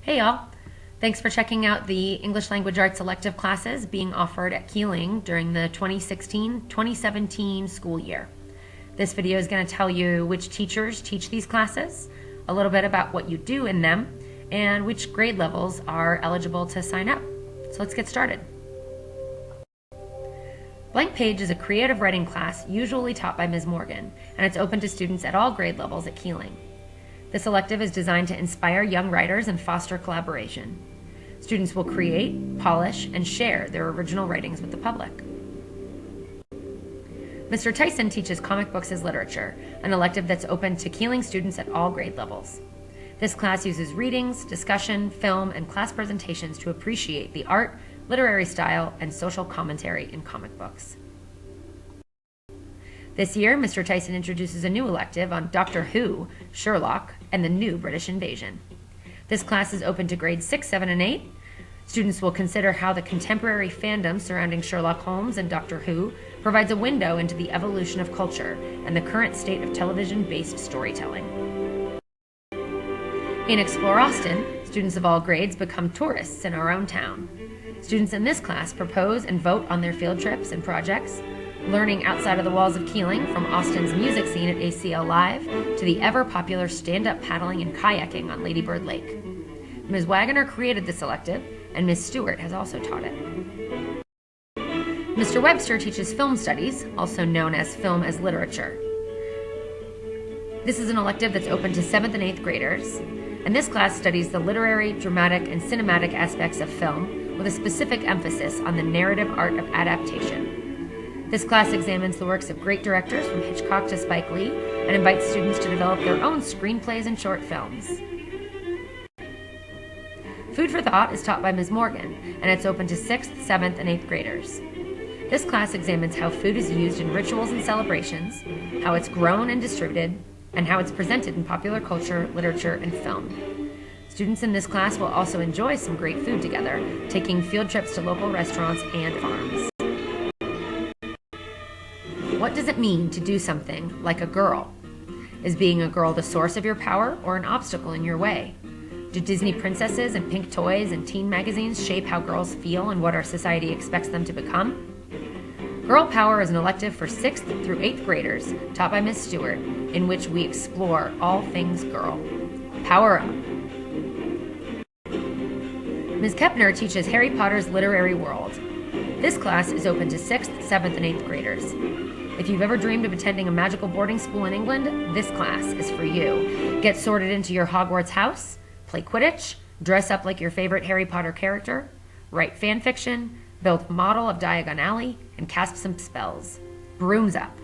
Hey y'all! Thanks for checking out the English Language Arts elective classes being offered at Kealing during the 2016-2017 school year. This video is going to tell you which teachers teach these classes, a little bit about what you do in them, and which grade levels are eligible to sign up. So let's get started. Blank Page is a creative writing class usually taught by Ms. Morgan, and it's open to students at all grade levels at Kealing. This elective is designed to inspire young writers and foster collaboration. Students will create, polish, and share their original writings with the public. Mr. Tyson teaches comic books as literature, an elective that's open to Kealing students at all grade levels. This class uses readings, discussion, film, and class presentations to appreciate the art, literary style, and social commentary in comic books. This year, Mr. Tyson introduces a new elective on Doctor Who, Sherlock, and the new British invasion. This class is open to grades 6, 7, and 8. Students will consider how the contemporary fandom surrounding Sherlock Holmes and Doctor Who provides a window into the evolution of culture and the current state of television-based storytelling. In Explore Austin, students of all grades become tourists in our own town. Students in this class propose and vote on their field trips and projects, learning outside of the walls of Kealing, from Austin's music scene at ACL Live to the ever-popular stand-up paddling and kayaking on Lady Bird Lake. Ms. Wagoner created this elective, and Ms. Stewart has also taught it. Mr. Webster teaches film studies, also known as film as literature. This is an elective that's open to 7th and 8th graders, and this class studies the literary, dramatic, and cinematic aspects of film with a specific emphasis on the narrative art of adaptation. This class examines the works of great directors from Hitchcock to Spike Lee and invites students to develop their own screenplays and short films. Food for Thought is taught by Ms. Morgan, and it's open to 6th, 7th, and 8th graders. This class examines how food is used in rituals and celebrations, how it's grown and distributed, and how it's presented in popular culture, literature, and film. Students in this class will also enjoy some great food together, taking field trips to local restaurants and farms. What does it mean to do something like a girl? Is being a girl the source of your power or an obstacle in your way? Do Disney princesses and pink toys and teen magazines shape how girls feel and what our society expects them to become? Girl Power is an elective for 6th through 8th graders, taught by Ms. Stewart, in which we explore all things girl. Power up! Ms. Kepner teaches Harry Potter's Literary World. This class is open to 6th, 7th, and 8th graders. If you've ever dreamed of attending a magical boarding school in England, this class is for you. Get sorted into your Hogwarts house, play Quidditch, dress up like your favorite Harry Potter character, write fan fiction, build a model of Diagon Alley, and cast some spells. Brooms up!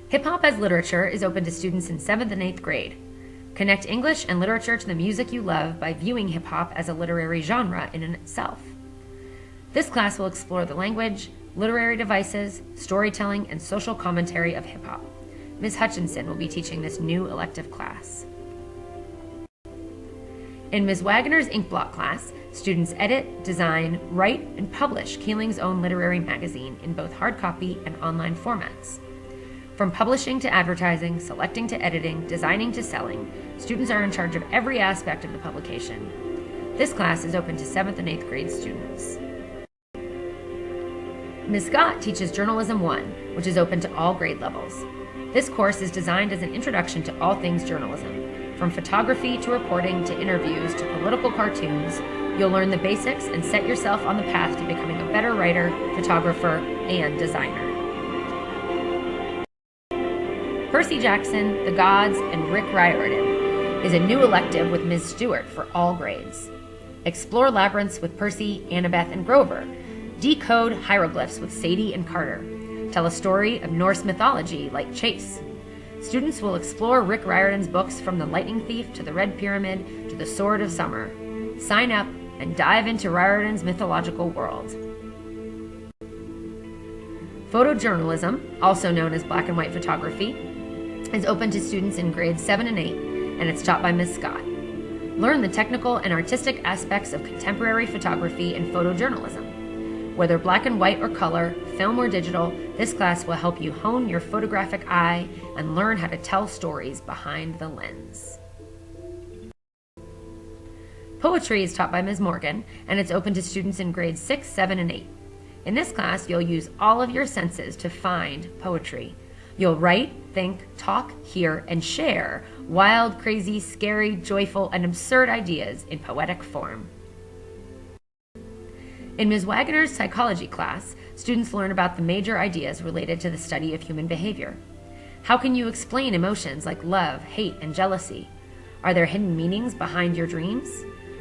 Hip Hop as Literature is open to students in 7th and 8th grade. Connect English and literature to the music you love by viewing hip hop as a literary genre in and itself. This class will explore the language, literary devices, storytelling, and social commentary of hip hop. Ms. Hutchinson will be teaching this new elective class. In Ms. Wagoner's Ink Block class, students edit, design, write, and publish Kealing's own literary magazine in both hard copy and online formats. From publishing to advertising, selecting to editing, designing to selling, students are in charge of every aspect of the publication. This class is open to 7th and 8th grade students. Ms. Scott teaches Journalism 1, which is open to all grade levels. This course is designed as an introduction to all things journalism. From photography to reporting to interviews to political cartoons, you'll learn the basics and set yourself on the path to becoming a better writer, photographer, and designer. Percy Jackson, The Gods, and Rick Riordan is a new elective with Ms. Stewart for all grades. Explore labyrinths with Percy, Annabeth, and Grover. Decode hieroglyphs with Sadie and Carter. Tell a story of Norse mythology like Chase. Students will explore Rick Riordan's books from The Lightning Thief to The Red Pyramid to The Sword of Summer. Sign up and dive into Riordan's mythological world. Photojournalism, also known as black and white photography, is open to students in grades 7 and 8, and it's taught by Ms. Scott. Learn the technical and artistic aspects of contemporary photography and photojournalism. Whether black and white or color, film or digital, this class will help you hone your photographic eye and learn how to tell stories behind the lens. Poetry is taught by Ms. Morgan, and it's open to students in grades 6, 7, and 8. In this class, you'll use all of your senses to find poetry. You'll write, think, talk, hear, and share wild, crazy, scary, joyful, and absurd ideas in poetic form. In Ms. Wagner's psychology class, students learn about the major ideas related to the study of human behavior. How can you explain emotions like love, hate, and jealousy? Are there hidden meanings behind your dreams?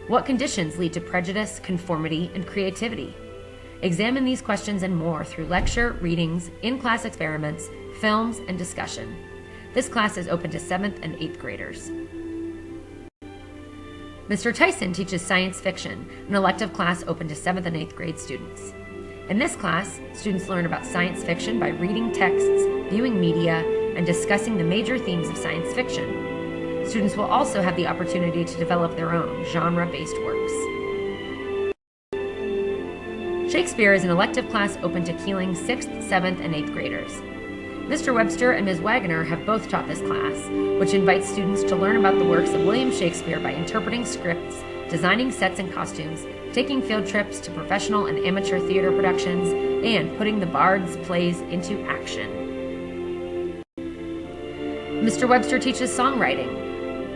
What conditions lead to prejudice, conformity, and creativity? Examine these questions and more through lecture, readings, in-class experiments, films, and discussion. This class is open to 7th and 8th graders. Mr. Tyson teaches science fiction, an elective class open to 7th and 8th grade students. In this class, students learn about science fiction by reading texts, viewing media, and discussing the major themes of science fiction. Students will also have the opportunity to develop their own genre-based works. Shakespeare is an elective class open to Kealing 6th, 7th, and 8th graders. Mr. Webster and Ms. Wagner have both taught this class, which invites students to learn about the works of William Shakespeare by interpreting scripts, designing sets and costumes, taking field trips to professional and amateur theater productions, and putting the Bard's plays into action. Mr. Webster teaches songwriting,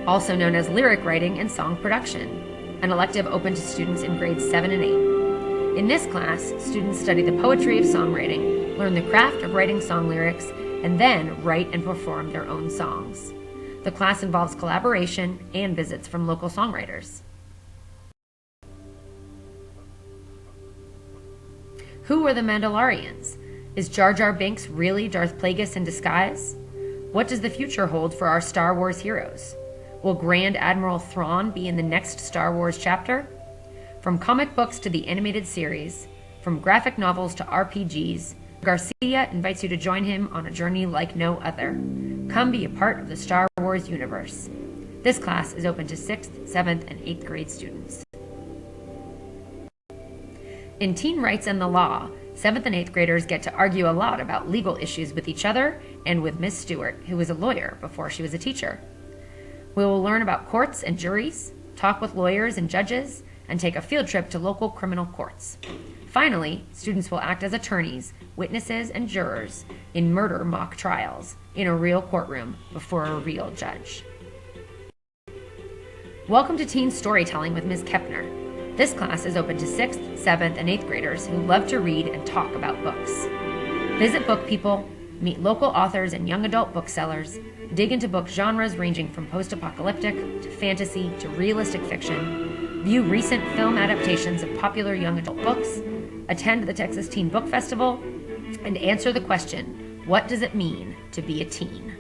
also known as lyric writing and song production, an elective open to students in grades 7 and 8. In this class, students study the poetry of songwriting, learn the craft of writing song lyrics, and then write and perform their own songs. The class involves collaboration and visits from local songwriters. Who are the Mandalorians? Is Jar Jar Binks really Darth Plagueis in disguise? What does the future hold for our Star Wars heroes? Will Grand Admiral Thrawn be in the next Star Wars chapter? From comic books to the animated series, from graphic novels to RPGs, Garcia invites you to join him on a journey like no other. Come be a part of the Star Wars universe. This class is open to 6th, 7th, and 8th grade students. In Teen Rights and the Law, 7th and 8th graders get to argue a lot about legal issues with each other and with Miss Stewart, who was a lawyer before she was a teacher. We will learn about courts and juries, talk with lawyers and judges, and take a field trip to local criminal courts. Finally, students will act as attorneys, witnesses, and jurors in murder mock trials in a real courtroom before a real judge. Welcome to Teen Storytelling with Ms. Kepner. This class is open to 6th, 7th, and 8th graders who love to read and talk about books. Visit book people, meet local authors and young adult booksellers, dig into book genres ranging from post-apocalyptic to fantasy to realistic fiction, view recent film adaptations of popular young adult books, attend the Texas Teen Book Festival, and answer the question, what does it mean to be a teen?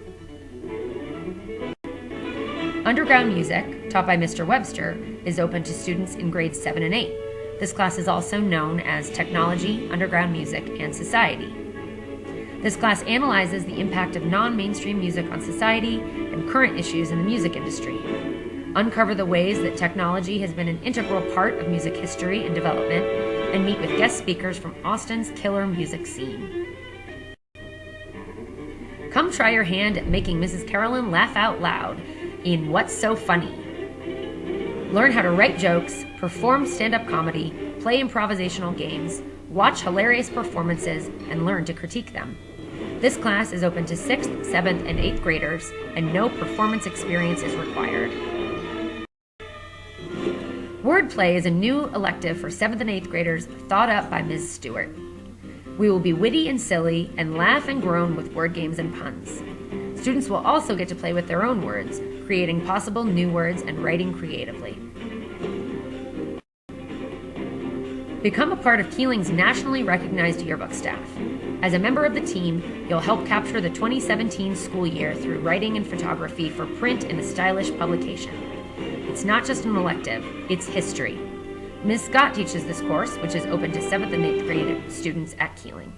Underground music, taught by Mr. Webster, is open to students in grades 7 and 8. This class is also known as Technology, Underground Music, and Society. This class analyzes the impact of non-mainstream music on society and current issues in the music industry. Uncover the ways that technology has been an integral part of music history and development, and meet with guest speakers from Austin's killer music scene. Come try your hand at making Mrs. Carolyn laugh out loud in What's So Funny? Learn how to write jokes, perform stand-up comedy, play improvisational games, watch hilarious performances, and learn to critique them. This class is open to 6th, 7th, and 8th graders, and no performance experience is required. Wordplay is a new elective for 7th and 8th graders thought up by Ms. Stewart. We will be witty and silly and laugh and groan with word games and puns. Students will also get to play with their own words, creating possible new words and writing creatively. Become a part of Kealing's nationally recognized yearbook staff. As a member of the team, you'll help capture the 2017 school year through writing and photography for print in a stylish publication. It's not just an elective, it's history. Ms. Scott teaches this course, which is open to 7th and 8th grade students at Kealing.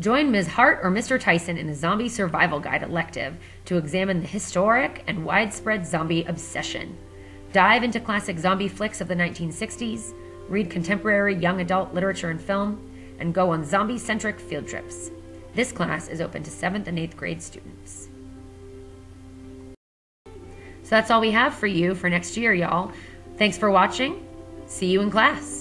Join Ms. Hart or Mr. Tyson in the Zombie Survival Guide elective to examine the historic and widespread zombie obsession. Dive into classic zombie flicks of the 1960s, read contemporary young adult literature and film, and go on zombie-centric field trips. This class is open to 7th and 8th grade students. So that's all we have for you for next year, y'all. Thanks for watching. See you in class.